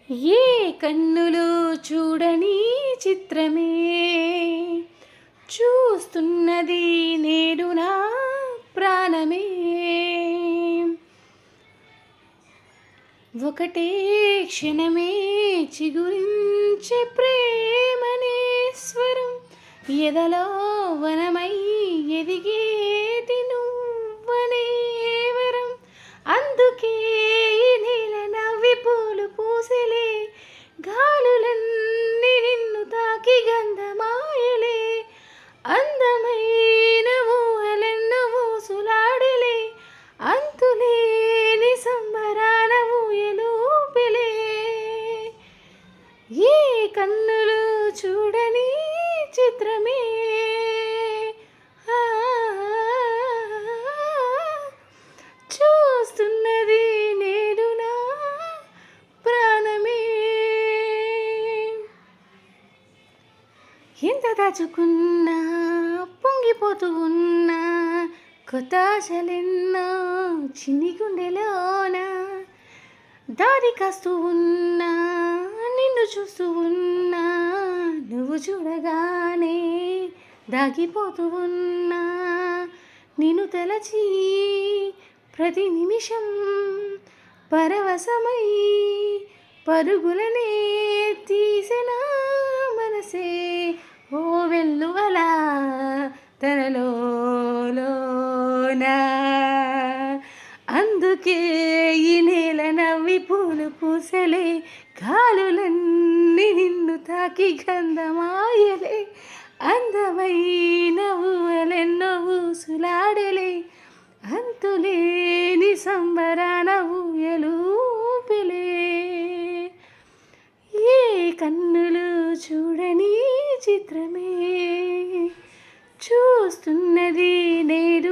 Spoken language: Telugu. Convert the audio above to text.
ఏ కన్నులు చూడని చిత్రమే చూస్తున్నది నేడు నా ప్రాణమే. ఒకటే క్షణమే చిగురించే ప్రేమనే స్వరం ఎదలో వనమై ఎదిగేటి నువ్వనే వరం. అందుకే ఈ నేల నవ్వి పూలు పూసలే, గాలులన్నీ నిన్ను తాకి గంధమాయలే. అందమైన ఊహలెన్నో ఊసులాడలే, అంతులేని సంబరాల ఊయలూపిలే. ఏ కన్నులు చూడని చిత్రమే ఆ, చూస్తున్నది నేడు నా ప్రాణమే. ఎంత దాచుకున్నా పొంగిపోతూ ఉన్నా, కొత్త ఆశలెన్నో చిన్ని గుండెలోన దారి కాస్తూ ఉన్నా, నిన్ను చూస్తూ ఉన్నా, నువ్వు చూడగానే దాగిపోతూ ఉన్నా. నిన్ను తలచి ప్రతి నిమిషం పరవశమై పరుగులనే తీసిన మనసే ఓ వెల్లువలా తనలోన. అందుకే ఈ నేల నవ్వి పూలు పూసలే, గాలులన్నీ నిన్ను తాకి గంధమాయలే. అందమైన ఊహలెన్నో ఊసులాడలే, అంతులేని సంబరాన ఊయలూపిలే. ఏ కన్నులు చూడని చిత్రమే చూస్తున్నది నేడు